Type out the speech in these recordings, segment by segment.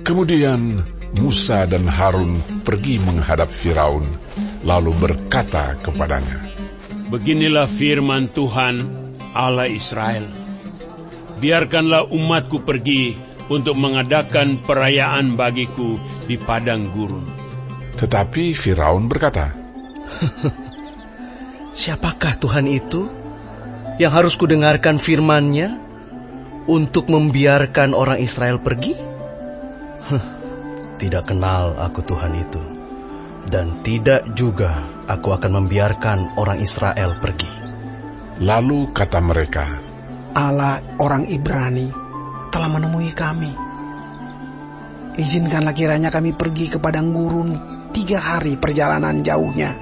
Kemudian Musa dan Harun pergi menghadap Firaun, lalu berkata kepadanya, "Beginilah firman Tuhan Allah Israel. Biarkanlah umatku pergi untuk mengadakan perayaan bagiku di padang gurun." Tetapi Firaun berkata, "Siapakah Tuhan itu yang harus kudengarkan firman-Nya untuk membiarkan orang Israel pergi? Tidak kenal aku Tuhan itu, dan tidak juga aku akan membiarkan orang Israel pergi." Lalu kata mereka, Allah orang Ibrani telah menemui kami. Izinkanlah kiranya kami pergi ke padang gurun 3 hari perjalanan jauhnya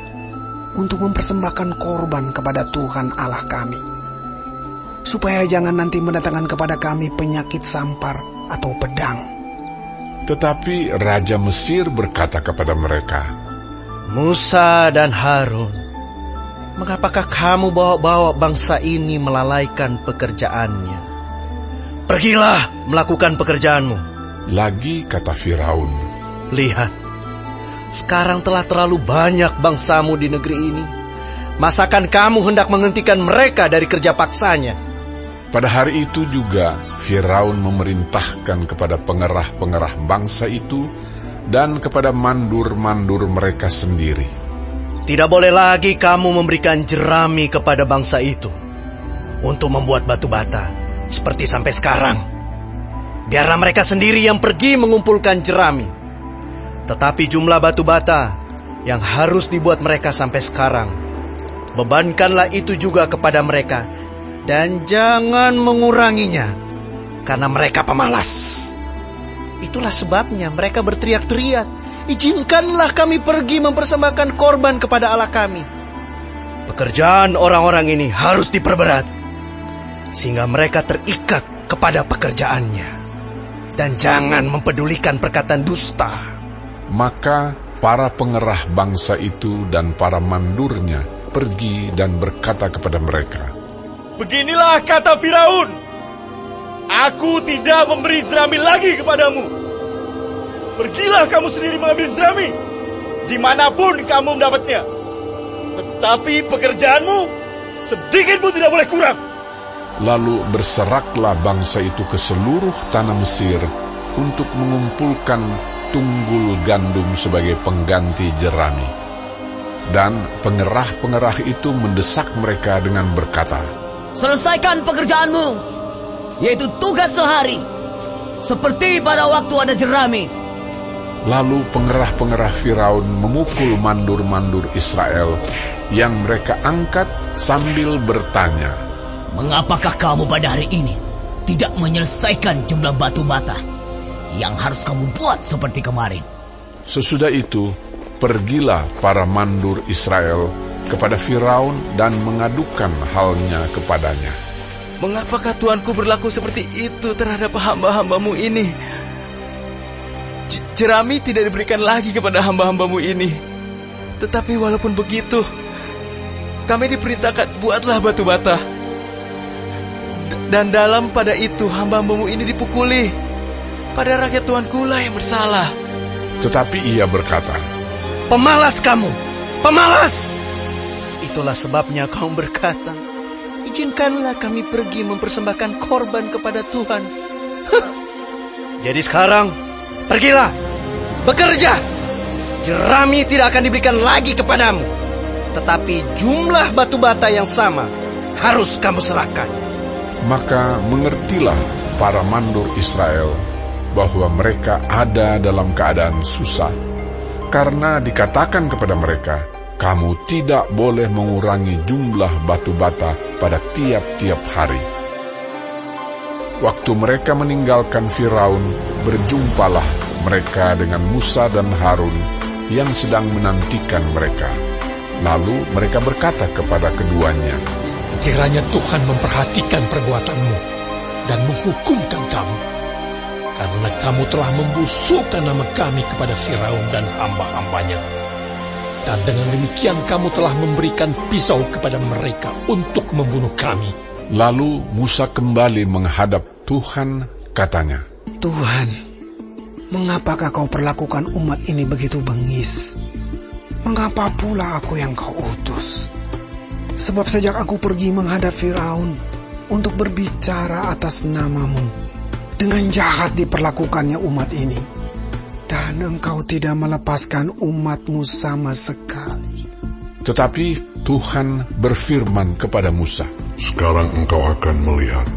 untuk mempersembahkan korban kepada Tuhan Allah kami, supaya jangan nanti mendatangkan kepada kami penyakit sampar atau pedang. Tetapi Raja Mesir berkata kepada mereka, "Musa dan Harun, mengapakah kamu bawa-bawa bangsa ini melalaikan pekerjaannya? Pergilah melakukan pekerjaanmu." Lagi kata Firaun, "Lihat, sekarang telah terlalu banyak bangsamu di negeri ini. Masakan kamu hendak menghentikan mereka dari kerja paksanya?" Pada hari itu juga Firaun memerintahkan kepada pengerah-pengerah bangsa itu dan kepada mandur-mandur mereka sendiri, "Tidak boleh lagi kamu memberikan jerami kepada bangsa itu untuk membuat batu bata seperti sampai sekarang. Biarlah mereka sendiri yang pergi mengumpulkan jerami. Tetapi jumlah batu bata yang harus dibuat mereka sampai sekarang, bebankanlah itu juga kepada mereka, dan jangan menguranginya, karena mereka pemalas. Itulah sebabnya mereka berteriak-teriak, 'Izinkanlah kami pergi mempersembahkan korban kepada Allah kami.' Pekerjaan orang-orang ini harus diperberat, sehingga mereka terikat kepada pekerjaannya, dan jangan mempedulikan perkataan dusta." Maka para pengerah bangsa itu dan para mandurnya pergi dan berkata kepada mereka, "Beginilah kata Firaun, aku tidak memberi jerami lagi kepadamu. Pergilah kamu sendiri mengambil jerami, dimanapun kamu mendapatnya. Tetapi pekerjaanmu sedikit pun tidak boleh kurang." Lalu berseraklah bangsa itu ke seluruh tanah Mesir untuk mengumpulkan tunggul gandum sebagai pengganti jerami. Dan pengerah-pengerah itu mendesak mereka dengan berkata, "Selesaikan pekerjaanmu, yaitu tugas sehari, seperti pada waktu ada jerami." Lalu pengerah-pengerah Firaun memukul mandur-mandur Israel yang mereka angkat sambil bertanya, "Mengapakah kamu pada hari ini tidak menyelesaikan jumlah batu bata yang harus kamu buat seperti kemarin?" Sesudah itu, pergilah para mandur Israel kepada Firaun dan mengadukan halnya kepadanya. "Mengapakah Tuanku berlaku seperti itu terhadap hamba-hambamu ini? Jerami tidak diberikan lagi kepada hamba-hambamu ini. Tetapi walaupun begitu, kami diperintahkan buatlah batu bata. Dan dalam pada itu hamba-hambamu ini dipukuli. Pada rakyat Tuanku lah yang bersalah." Tetapi ia berkata, "Pemalas kamu, pemalas! Itulah sebabnya kaum berkata, 'Izinkanlah kami pergi mempersembahkan korban kepada Tuhan.' Jadi sekarang, pergilah, bekerja. Jerami tidak akan diberikan lagi kepadamu, tetapi jumlah batu bata yang sama harus kamu serahkan." Maka mengertilah para mandur Israel bahwa mereka ada dalam keadaan susah, karena dikatakan kepada mereka, "Kamu tidak boleh mengurangi jumlah batu bata pada tiap-tiap hari." Waktu mereka meninggalkan Firaun, berjumpalah mereka dengan Musa dan Harun yang sedang menantikan mereka. Lalu mereka berkata kepada keduanya, "Kiranya Tuhan memperhatikan perbuatanmu dan menghukumkan kamu, karena kamu telah membusukkan nama kami kepada Firaun dan hamba-hambanya. Dan dengan demikian kamu telah memberikan pisau kepada mereka untuk membunuh kami." Lalu Musa kembali menghadap Tuhan, katanya, Tuhan, Mengapakah kau perlakukan umat ini begitu bengis? Mengapa pula aku yang kau utus? Sebab sejak aku pergi menghadap Firaun untuk berbicara atas namamu, dengan jahat diperlakukannya umat ini, dan engkau tidak melepaskan umatmu sama sekali. Tetapi Tuhan berfirman kepada Musa, "Sekarang engkau akan melihat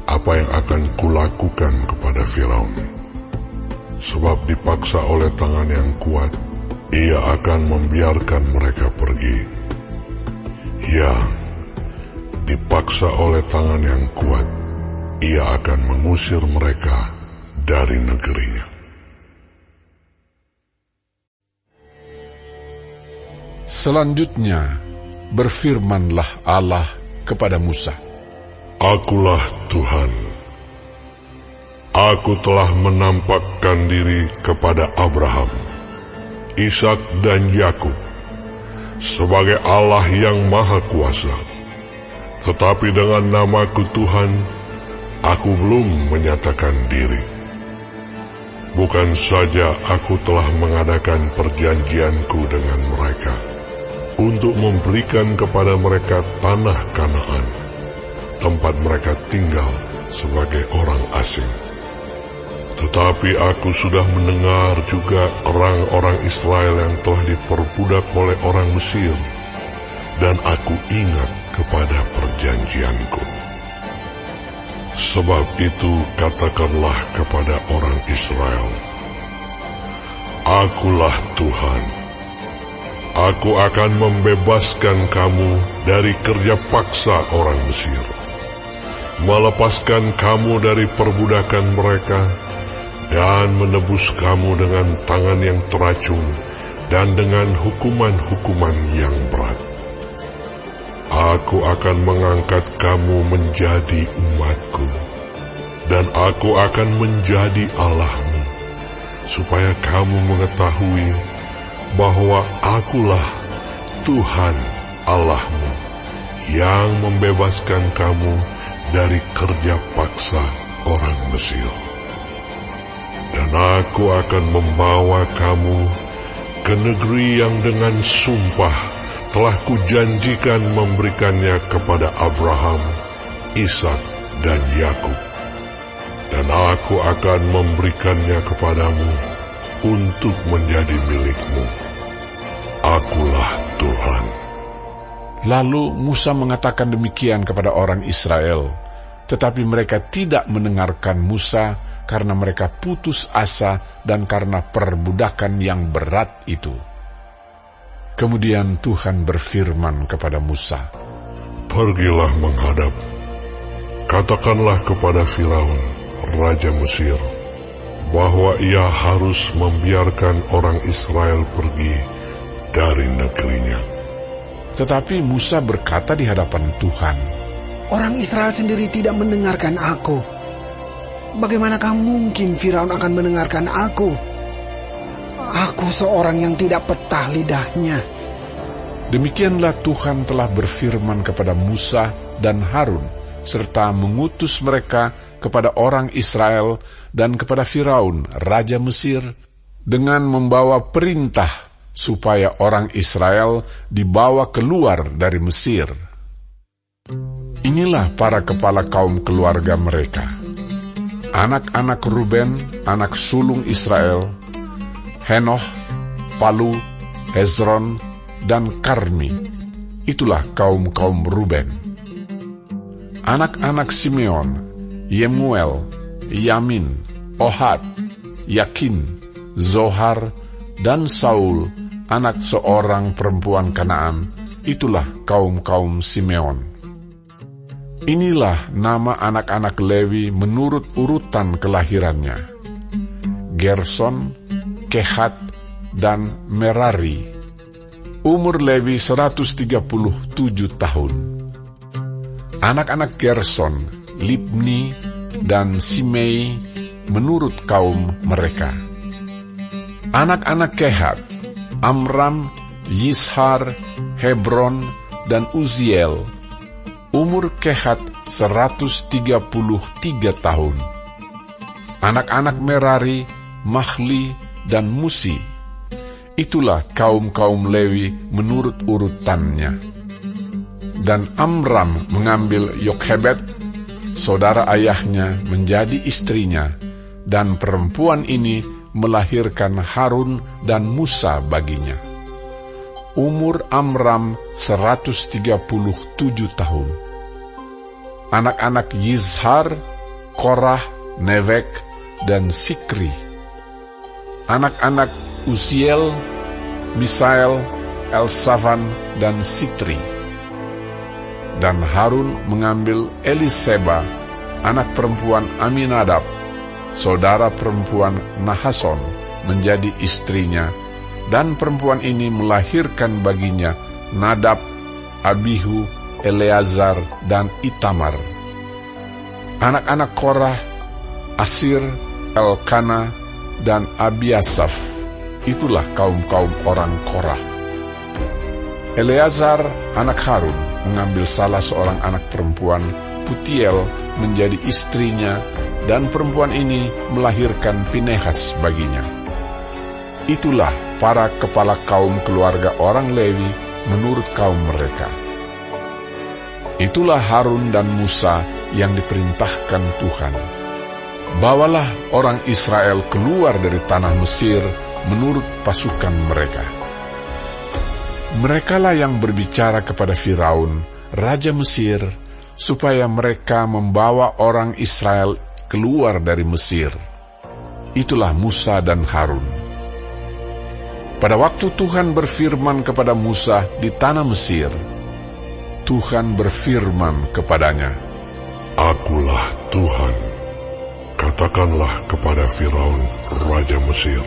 apa yang akan kulakukan kepada Firaun. Sebab dipaksa oleh tangan yang kuat, ia akan membiarkan mereka pergi. Ya, dipaksa oleh tangan yang kuat, ia akan mengusir mereka dari negerinya." Selanjutnya berfirmanlah Allah kepada Musa, "Akulah Tuhan. Aku telah menampakkan diri kepada Abraham, Ishak dan Yakub sebagai Allah yang Maha Kuasa. Tetapi dengan namaku Tuhan, aku belum menyatakan diri. Bukan saja aku telah mengadakan perjanjianku dengan mereka untuk memberikan kepada mereka tanah Kanaan, tempat mereka tinggal sebagai orang asing. Tetapi aku sudah mendengar juga orang-orang Israel yang telah diperbudak oleh orang Mesir, dan aku ingat kepada perjanjianku. Sebab itu katakanlah kepada orang Israel, Akulah Tuhan. Aku akan membebaskan kamu dari kerja paksa orang Mesir, melepaskan kamu dari perbudakan mereka, dan menebus kamu dengan tangan yang teracung dan dengan hukuman-hukuman yang berat. Aku akan mengangkat kamu menjadi umatku, dan aku akan menjadi Allahmu, supaya kamu mengetahui bahwa akulah Tuhan Allahmu yang membebaskan kamu dari kerja paksa orang Mesir. Dan aku akan membawa kamu ke negeri yang dengan sumpah telah kujanjikan memberikannya kepada Abraham, Ishak, dan Yakub. Dan aku akan memberikannya kepadamu untuk menjadi milikmu. Akulah Tuhan." Lalu Musa mengatakan demikian kepada orang Israel, tetapi mereka tidak mendengarkan Musa karena mereka putus asa dan karena perbudakan yang berat itu. Kemudian Tuhan berfirman kepada Musa, "Pergilah menghadap. Katakanlah kepada Firaun, Raja Mesir, bahwa ia harus membiarkan orang Israel pergi dari negerinya." Tetapi Musa berkata di hadapan Tuhan, Orang Israel sendiri tidak mendengarkan aku. Bagaimanakah mungkin Firaun akan mendengarkan aku? Aku seorang yang tidak petah lidahnya. Demikianlah Tuhan telah berfirman kepada Musa dan Harun, serta mengutus mereka kepada orang Israel dan kepada Firaun, Raja Mesir, dengan membawa perintah supaya orang Israel dibawa keluar dari Mesir. Inilah para kepala kaum keluarga mereka. Anak-anak Ruben, anak sulung Israel, Henoh, Palu, Hezron, dan Karmi. Itulah kaum-kaum Ruben. Anak-anak Simeon, Yemuel, Yamin, Ohad, Yakin, Zohar, dan Saul, anak seorang perempuan Kanaan. Itulah kaum-kaum Simeon. Inilah nama anak-anak Lewi menurut urutan kelahirannya: Gerson, Kehat, dan Merari. Umur Lewi 137 tahun. Anak-anak Gerson, Libni, dan Simei menurut kaum mereka. Anak-anak Kehat, Amram, Yishar, Hebron, dan Uziel. Umur Kehat 133 tahun. Anak-anak Merari, Mahli, dan Musi. Itulah kaum-kaum Lewi menurut urutannya. Dan Amram mengambil Yokhebed, saudara ayahnya, menjadi istrinya, dan perempuan ini melahirkan Harun dan Musa baginya. Umur Amram 137 tahun. Anak-anak Yizhar, Korah, Nevek, dan Sikri. Anak-anak Uziel, Misael, Elsafan, dan Sitri. Dan Harun mengambil Eliseba, anak perempuan Aminadab, saudara perempuan Nahason, menjadi istrinya, dan perempuan ini melahirkan baginya Nadab, Abihu, Eleazar, dan Itamar. Anak-anak Korah, Asir, Elkana, dan Abiasaf. Itulah kaum-kaum orang Korah. Eleazar, anak Harun, mengambil salah seorang anak perempuan, Putiel, menjadi istrinya, dan perempuan ini melahirkan Pinehas baginya. Itulah para kepala kaum keluarga orang Lewi menurut kaum mereka. Itulah Harun dan Musa yang diperintahkan Tuhan. Bawalah orang Israel keluar dari tanah Mesir menurut pasukan mereka. Merekalah yang berbicara kepada Firaun, raja Mesir, supaya mereka membawa orang Israel keluar dari Mesir. Itulah Musa dan Harun. Pada waktu Tuhan berfirman kepada Musa di tanah Mesir, Tuhan berfirman kepadanya, Akulah Tuhan, katakanlah kepada Firaun, raja Mesir,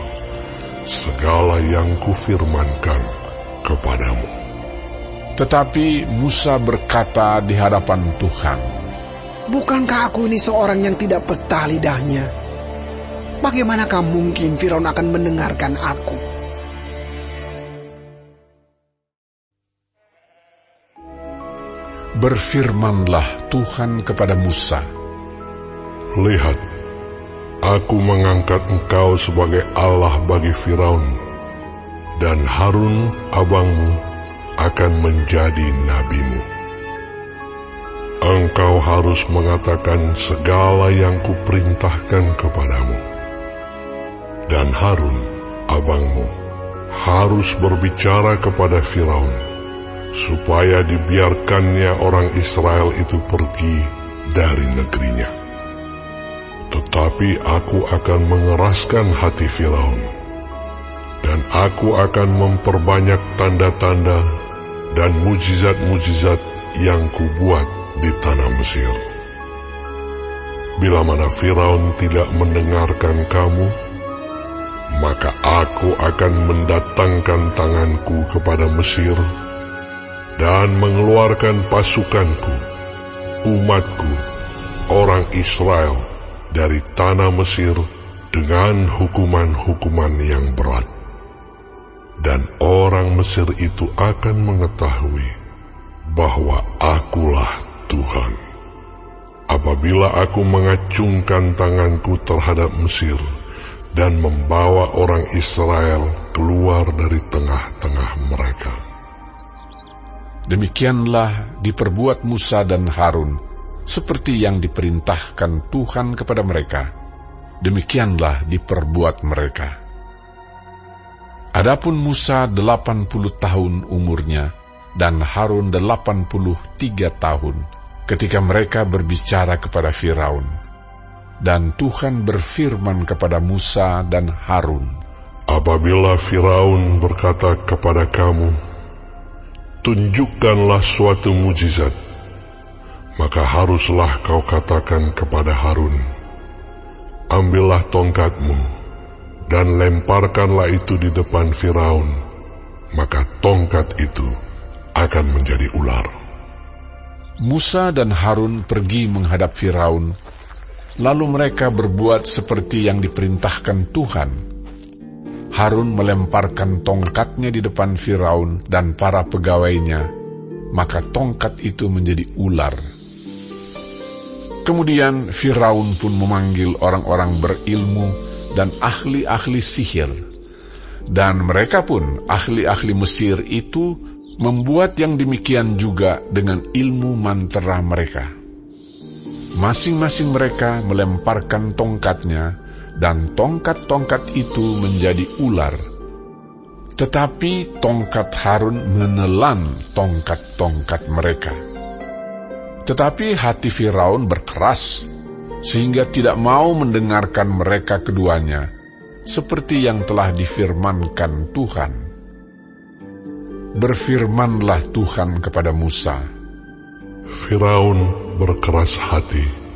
segala yang kufirmankan kepadamu. Tetapi Musa berkata di hadapan Tuhan, Bukankah aku ini seorang yang tidak betah lidahnya? Bagaimanakah mungkin Firaun akan mendengarkan aku? Berfirmanlah Tuhan kepada Musa, Lihat, aku mengangkat engkau sebagai Allah bagi Firaun, dan Harun abangmu akan menjadi nabimu. Engkau harus mengatakan segala yang kuperintahkan kepadamu, dan Harun abangmu harus berbicara kepada Firaun, supaya dibiarkannya orang Israel itu pergi dari negerinya. Tetapi aku akan mengeraskan hati Firaun, dan aku akan memperbanyak tanda-tanda dan mujizat-mujizat yang kubuat di tanah Mesir. Bila mana Firaun tidak mendengarkan kamu, maka aku akan mendatangkan tanganku kepada Mesir dan mengeluarkan pasukanku, umatku, orang Israel, dari tanah Mesir dengan hukuman-hukuman yang berat. Dan orang Mesir itu akan mengetahui bahwa akulah Tuhan, apabila aku mengacungkan tanganku terhadap Mesir dan membawa orang Israel keluar dari tengah-tengah mereka. Demikianlah diperbuat Musa dan Harun, seperti yang diperintahkan Tuhan kepada mereka. Demikianlah diperbuat mereka. Adapun Musa 80 tahun umurnya, dan Harun 83 tahun, ketika mereka berbicara kepada Firaun. Dan Tuhan berfirman kepada Musa dan Harun, Apabila Firaun berkata kepada kamu, tunjukkanlah suatu mujizat, maka haruslah kau katakan kepada Harun, ambillah tongkatmu, dan lemparkanlah itu di depan Firaun, maka tongkat itu akan menjadi ular. Musa dan Harun pergi menghadap Firaun, lalu mereka berbuat seperti yang diperintahkan Tuhan. Harun melemparkan tongkatnya di depan Firaun dan para pegawainya, maka tongkat itu menjadi ular. Kemudian Firaun pun memanggil orang-orang berilmu dan ahli-ahli sihir. Dan mereka pun, ahli-ahli Mesir itu, membuat yang demikian juga dengan ilmu mantera mereka. Masing-masing mereka melemparkan tongkatnya, dan tongkat-tongkat itu menjadi ular. Tetapi tongkat Harun menelan tongkat-tongkat mereka. Tetapi hati Firaun berkeras, sehingga tidak mau mendengarkan mereka keduanya, seperti yang telah difirmankan Tuhan. Berfirmanlah Tuhan kepada Musa, Firaun berkeras hati.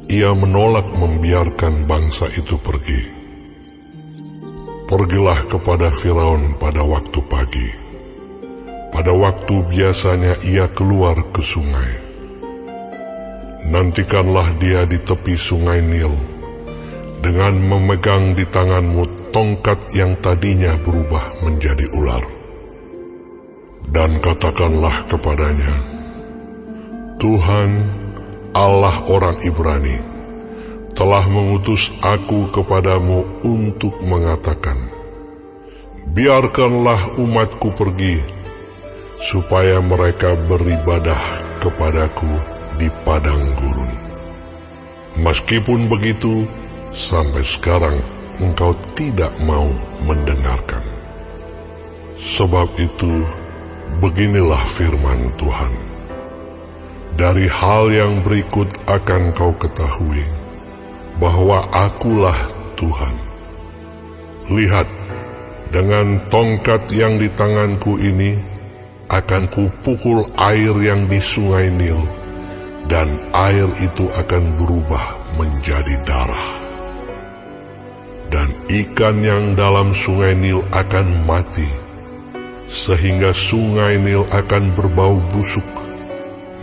Ia menolak membiarkan bangsa itu pergi. Pergilah kepada Firaun pada waktu pagi. Pada waktu biasanya ia keluar ke sungai. Nantikanlah dia di tepi sungai Nil, dengan memegang di tanganmu tongkat yang tadinya berubah menjadi ular. Dan katakanlah kepadanya, Tuhan, Allah orang Ibrani, telah mengutus aku kepadamu untuk mengatakan, biarkanlah umatku pergi, supaya mereka beribadah kepadaku di padang gurun. Meskipun begitu, sampai sekarang engkau tidak mau mendengarkan. Sebab itu, beginilah firman Tuhan. Dari hal yang berikut akan kau ketahui, bahwa akulah Tuhan. Lihat, dengan tongkat yang di tanganku ini, akan kupukul air yang di sungai Nil, dan air itu akan berubah menjadi darah. Dan ikan yang dalam sungai Nil akan mati, sehingga sungai Nil akan berbau busuk.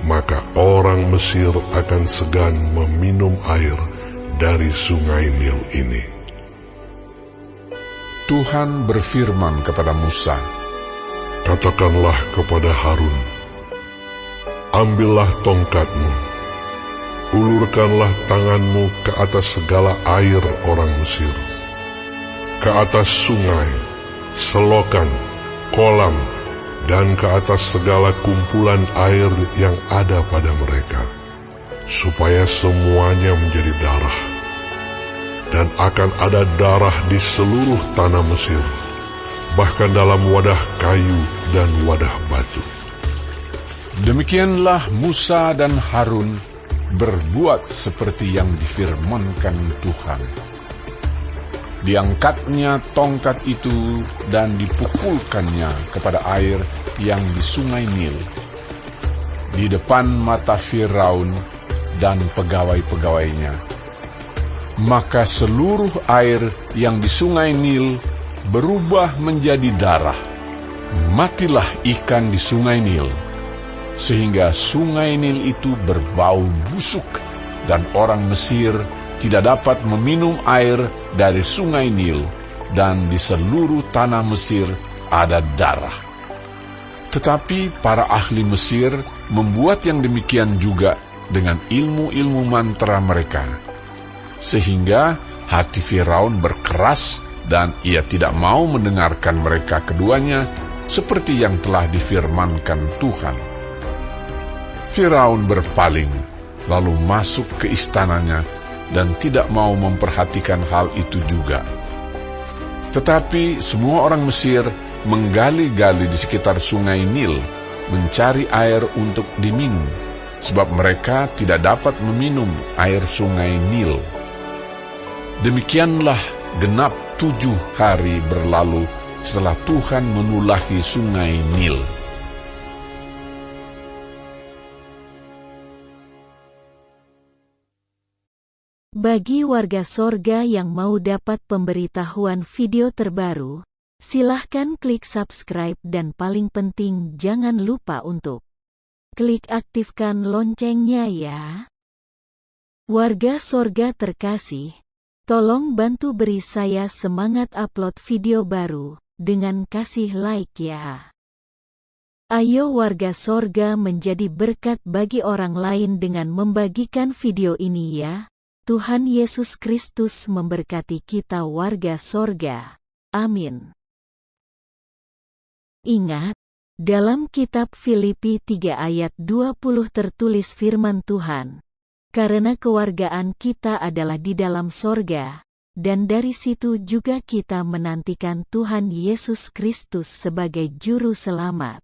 Maka orang Mesir akan segan meminum air dari sungai Nil ini. Tuhan berfirman kepada Musa, katakanlah kepada Harun, ambillah tongkatmu, ulurkanlah tanganmu ke atas segala air orang Mesir, ke atas sungai, selokan, kolam, dan ke atas segala kumpulan air yang ada pada mereka, supaya semuanya menjadi darah. Dan akan ada darah di seluruh tanah Mesir, bahkan dalam wadah kayu dan wadah batu. Demikianlah Musa dan Harun berbuat seperti yang difirmankan Tuhan. Diangkatnya tongkat itu dan dipukulkannya kepada air yang di sungai Nil, di depan mata Firaun dan pegawai-pegawainya. Maka seluruh air yang di sungai Nil berubah menjadi darah. Matilah ikan di sungai Nil, sehingga sungai Nil itu berbau busuk, dan orang Mesir tidak dapat meminum air dari sungai Nil, dan di seluruh tanah Mesir ada darah. Tetapi para ahli Mesir membuat yang demikian juga dengan ilmu-ilmu mantra mereka, sehingga hati Firaun berkeras dan ia tidak mau mendengarkan mereka keduanya seperti yang telah difirmankan Tuhan. Firaun berpaling, lalu masuk ke istananya dan tidak mau memperhatikan hal itu juga. Tetapi semua orang Mesir menggali-gali di sekitar sungai Nil, mencari air untuk diminum, sebab mereka tidak dapat meminum air sungai Nil. Demikianlah genap 7 hari berlalu setelah Tuhan menulahi sungai Nil. Bagi warga sorga yang mau dapat pemberitahuan video terbaru, silahkan klik subscribe dan paling penting jangan lupa untuk klik aktifkan loncengnya ya. Warga sorga terkasih, tolong bantu beri saya semangat upload video baru dengan kasih like ya. Ayo warga sorga menjadi berkat bagi orang lain dengan membagikan video ini ya. Tuhan Yesus Kristus memberkati kita warga sorga. Amin. Ingat, dalam kitab Filipi 3 ayat 20 tertulis firman Tuhan, karena kewargaan kita adalah di dalam sorga, dan dari situ juga kita menantikan Tuhan Yesus Kristus sebagai Juru Selamat.